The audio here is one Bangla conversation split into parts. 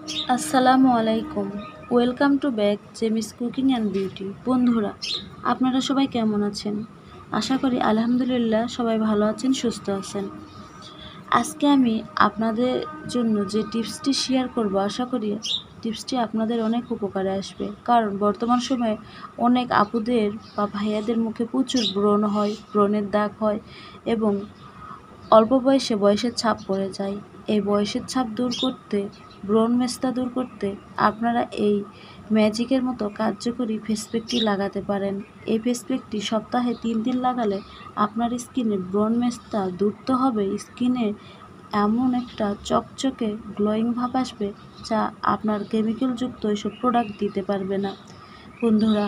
আসসালামু আলাইকুম। ওয়েলকাম টু ব্যাক জেমিস কুকিং অ্যান্ড বিউটি। বন্ধুরা, আপনারা সবাই কেমন আছেন? আশা করি আলহামদুলিল্লাহ সবাই ভালো আছেন, সুস্থ আছেন। আজকে আমি আপনাদের জন্য যে টিপসটি শেয়ার করব, আশা করি টিপসটি আপনাদের অনেক উপকারে আসবে। কারণ বর্তমান সময়ে অনেক আপুদের বা ভাইয়াদের মুখে প্রচুর ব্রণ হয়, ব্রণের দাগ হয় এবং অল্প বয়সে বয়সের ছাপ পড়ে যায়। এই বয়সের ছাপ দূর করতে, ব্রণ মেস্তা দূর করতে আপনারা এই ম্যাজিকের মতো কার্যকরী ফেস প্যাকটি লাগাতে পারেন। এই ফেস প্যাকটি সপ্তাহে 3 দিন লাগালে আপনার স্কিনে ব্রণ মেস্তা দূর তো হবে, স্কিনে এমন একটা চকচকে গ্লোয়িং ভাব আসবে যা আপনার কেমিক্যালযুক্ত এসব প্রোডাক্ট দিতে পারবে না। বন্ধুরা,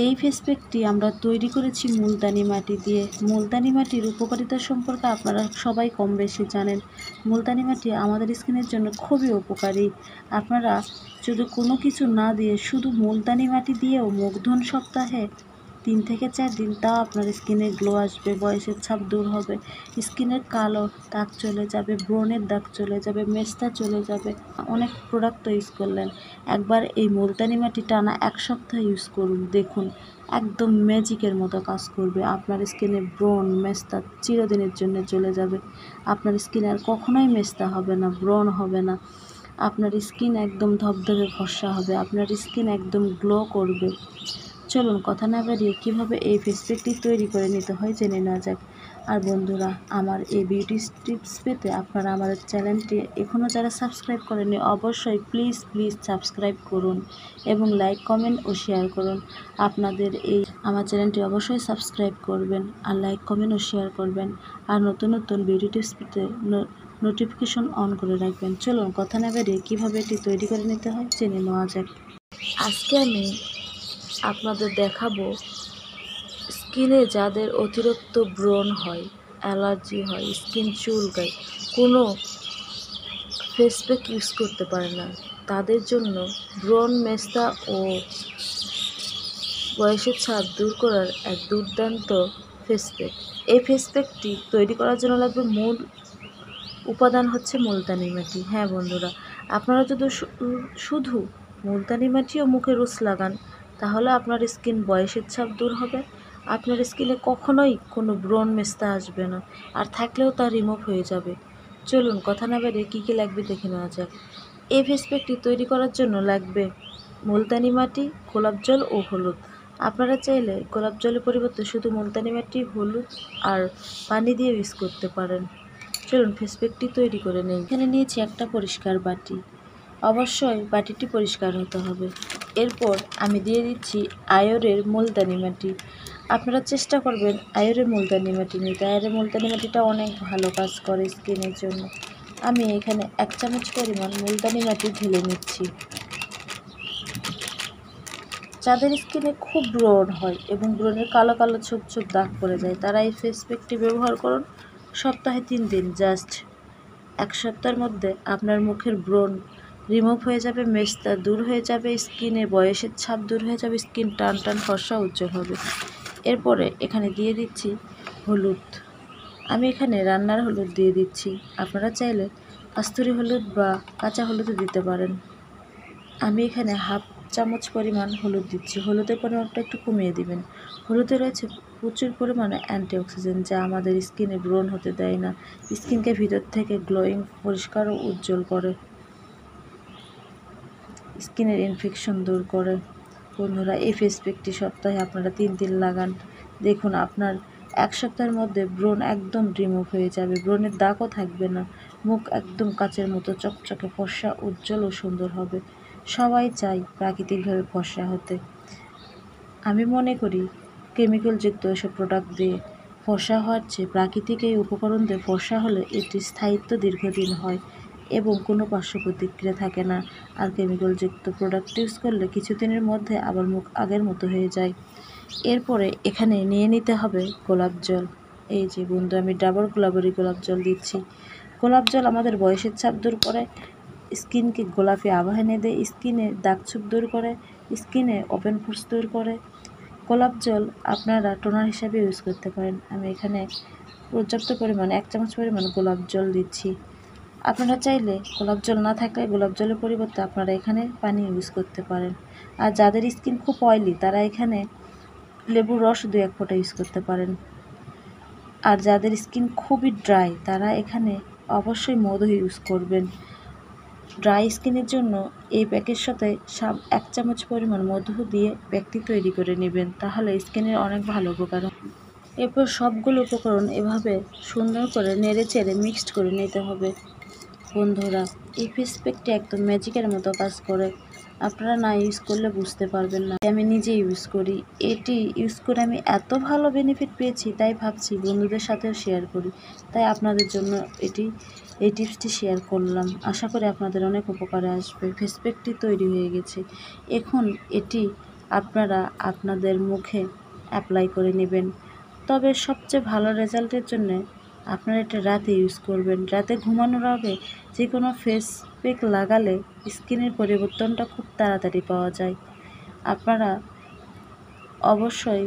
এই ফেস প্যাকটি আমরা তৈরি করেছি মুলতানি মাটি দিয়ে। মুলতানি মাটির উপকারিতা সম্পর্কে আপনারা সবাই কম বেশি জানেন। মুলতানি মাটি আমাদের স্কিনের জন্য খুবই উপকারী। আপনারা যদি কোনো কিছু না দিয়ে শুধু মুলতানি মাটি দিয়েও মুখ ধুন সপ্তাহে 3 থেকে 4 দিন, তাও আপনার স্কিনে গ্লো আসবে, বয়সের ছাপ দূর হবে, স্কিনের কালো দাগ চলে যাবে, ব্রণের দাগ চলে যাবে, মেস্তা চলে যাবে। অনেক প্রোডাক্ট তো ইউজ করলেন, একবার এই মুলতানি মাটি টানা 1 সপ্তাহ ইউজ করুন, দেখুন একদম ম্যাজিকের মতো কাজ করবে। আপনার স্কিনে ব্রণ মেস্তা চিরদিনের জন্য চলে যাবে। আপনার স্কিনে আর কখনোই মেস্তা হবে না, ব্রণ হবে না। আপনার স্কিন একদম ধবধবে ফর্সা হবে, আপনার স্কিন একদম গ্লো করবে। চলুন কথা না বাড়িয়ে কীভাবে এই ফেস প্যাকটি তৈরি করে নিতে হয় জেনে নেওয়া যাক। আর বন্ধুরা, আমার এই বিউটি টিপস পেতে আপনারা আমাদের চ্যানেলটি এখনও যারা সাবস্ক্রাইব করেনি, অবশ্যই প্লিজ সাবস্ক্রাইব করুন এবং লাইক, কমেন্ট ও শেয়ার করুন। আপনাদের এই আমার চ্যানেলটি অবশ্যই সাবস্ক্রাইব করবেন আর লাইক, কমেন্ট ও শেয়ার করবেন। আর নতুন নতুন বিউটি টিপস পেতে নোটিফিকেশন অন করে রাখবেন। চলুন কথা না বাড়িয়ে কীভাবে এটি তৈরি করে নিতে হয় জেনে নেওয়া যাক। আজকে আমি আপনাদের দেখাবো স্কিনে যাদের অতিরিক্ত ব্রণ হয়, অ্যালার্জি হয়, স্কিন চুলকায়, কোনো ফেস প্যাক ইউজ করতে পারে না, তাদের জন্য ব্রণ মেস্তা ও বয়সের ছাপ দূর করার এক দুর্দান্ত ফেস প্যাক। এই ফেস প্যাকটি তৈরি করার জন্য লাগবে মূল উপাদান হচ্ছে মুলতানি মাটি। হ্যাঁ বন্ধুরা, আপনারা যদি শুধু মুলতানি মাটিও মুখে রোজ লাগান, তাহলে আপনার স্কিন বয়সের ছাপ দূর হবে, আপনার স্কিনে কখনোই কোনো ব্রণ মেস্তা আসবে না, আর থাকলেও তা রিমুভ হয়ে যাবে। চলুন কথা না বেরিয়ে কী কী লাগবে দেখে নেওয়া যাক। এই ফেস প্যাকটি তৈরি করার জন্য লাগবে মুলতানি মাটি, গোলাপ জল ও হলুদ। আপনারা চাইলে গোলাপ জলের পরিবর্তে শুধু মুলতানি মাটি, হলুদ আর পানি দিয়ে ইউজ করতে পারেন। চলুন ফেস প্যাকটি তৈরি করে নেই। এখানে নিয়েছি একটা পরিষ্কার বাটি, অবশ্যই বাটিটি পরিষ্কার হতে হবে। এরপর আমি দিয়ে দিচ্ছি আয়রের মুলতানি মাটি। আপনারা চেষ্টা করবেন আয়রের মুলতানি মাটি নিতে। আয়রের মুলতানি মাটিটা অনেক ভালো কাজ করে স্কিনের জন্য। আমি এখানে 1 চামচ পরিমাণ মুলতানি মাটি ঢেলে নিচ্ছি। যাদের স্কিনে খুব ব্রণ হয় এবং ব্রণের কালো কালো ছোপ ছোপ দাগ পড়ে যায়, তারা এই ফেস প্যাকটি ব্যবহার করুন সপ্তাহে 3 দিন। জাস্ট 1 সপ্তাহের মধ্যে আপনার মুখের ব্রণ রিমুভ হয়ে যাবে, মেস্তা দূর হয়ে যাবে, স্কিনে বয়সের ছাপ দূর হয়ে যাবে, স্কিন টান টান ফর্সা উজ্জ্বল হবে। এরপরে এখানে দিয়ে দিচ্ছি হলুদ। আমি এখানে রান্নার হলুদ দিয়ে দিচ্ছি, আপনারা চাইলে কস্তুরি হলুদ বা কাঁচা হলুদও দিতে পারেন। আমি এখানে 1/2 চামচ পরিমাণ হলুদ দিচ্ছি। হলুদের পরিমাণটা একটু কমিয়ে দিবেন। হলুদে রয়েছে প্রচুর পরিমাণে অ্যান্টিঅক্সিডেন্ট, যা আমাদের স্কিনে ব্রণ হতে দেয় না, স্কিনকে ভিতর থেকে গ্লোয়িং, পরিষ্কার ও উজ্জ্বল করে, স্কিনের ইনফেকশন দূর করে। বন্ধুরা, এই ফেস প্যাকটি সপ্তাহে আপনারা 3 দিন লাগান, দেখুন আপনার 1 সপ্তাহের মধ্যে ব্রণ একদম রিমুভ হয়ে যাবে, ব্রণের দাগও থাকবে না, মুখ একদম কাচের মতো চকচকে ফর্সা, উজ্জ্বল ও সুন্দর হবে। সবাই চায় প্রাকৃতিকভাবে ফর্সা হতে। আমি মনে করি কেমিক্যালযুক্ত এসব প্রোডাক্ট দিয়ে ফর্সা হওয়ার চেয়ে প্রাকৃতিক এই উপকরণ দিয়ে ফর্সা হলে এটির স্থায়িত্ব দীর্ঘদিন হয় এবং কোনো পার্শ্ব প্রতিক্রিয়া থাকে না। আর কেমিক্যালযুক্ত প্রোডাক্ট ইউজ করলে কিছুদিনের মধ্যে আবার মুখ আগের মতো হয়ে যায়। এরপরে এখানে নিয়ে নিতে হবে গোলাপ জল। এই যে বন্ধু, আমি ডাবল গোলাপ জল দিচ্ছি। গোলাপ জল আমাদের বয়সের ছাপ দূর করে, স্কিনকে গোলাপি আভা এনে দেয়, স্কিনে দাগছোপ দূর করে, স্কিনে ওপেন পোরস দূর করে। গোলাপ জল আপনারা টোনার হিসাবে ইউজ করতে পারেন। আমি এখানে পর্যাপ্ত পরিমাণে 1 চামচ পরিমাণ গোলাপ জল দিচ্ছি। আপনারা চাইলে গোলাপ জল না থাকলে গোলাপ জলের পরিবর্তে আপনারা এখানে পানি ইউজ করতে পারেন। আর যাদের স্কিন খুব অয়েলি তারা এখানে লেবুর রস 2-1 ফোঁটা ইউজ করতে পারেন। আর যাদের স্কিন খুবই ড্রাই তারা এখানে অবশ্যই মধু ইউজ করবেন। ড্রাই স্কিনের জন্য এই প্যাকের সাথে 1 চামচ পরিমাণ মধু দিয়ে প্যাকটি তৈরি করে নেবেন, তাহলে স্কিনের অনেক ভালো উপকার হবে। এরপর সবগুলো উপকরণ এভাবে সুন্দর করে নেড়ে চেড়ে মিক্সড করে নিতে হবে। বন্ধুরা, এই ফেস প্যাকটি একদম ম্যাজিকের মতো কাজ করে, আপনারা না ইউজ করলে বুঝতে পারবেন না। আমি নিজে ইউজ করি, এটি ইউজ করে আমি এত ভালো বেনিফিট পেয়েছি, তাই ভাবছি বন্ধুদের সাথেও শেয়ার করি। তাই আপনাদের জন্য এই টিপসটি শেয়ার করলাম। আশা করি আপনাদের অনেক উপকারে আসবে। ফেস প্যাকটি তৈরি হয়ে গেছে, এখন এটি আপনারা আপনাদের মুখে অ্যাপ্লাই করে নেবেন। তবে সবচেয়ে ভালো রেজাল্টের জন্য আপনারা এটা রাতে ইউজ করবেন। রাতে ঘুমানোর আগে যে কোনো ফেস প্যাক লাগালে স্কিনের পরিবর্তনটা খুব তাড়াতাড়ি পাওয়া যায়। আপনারা অবশ্যই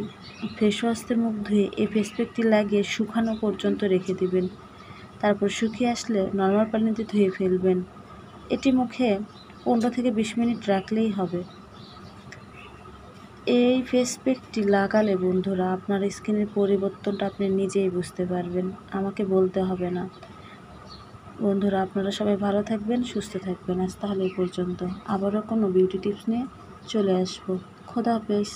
ফেস ওয়াশে মুখ ধুয়ে এই ফেস প্যাকটি লাগিয়ে শুকানো পর্যন্ত রেখে দিবেন। তারপর শুকিয়ে আসলে নর্মাল পানিতে ধুয়ে ফেলবেন। এটি মুখে 15 থেকে 20 মিনিট রাখলেই হবে। এই ফেস প্যাকটি লাগালে বন্ধুরা আপনার স্কিনের পরিবর্তনটা আপনি নিজেই বুঝতে পারবেন, আমাকে বলতে হবে না। বন্ধুরা, আপনারা সবাই ভালো থাকবেন, সুস্থ থাকবেন। আজ তাহলে এই পর্যন্ত, আবারও কোনো বিউটি টিপস নিয়ে চলে আসবো। খোদা হাফেজ।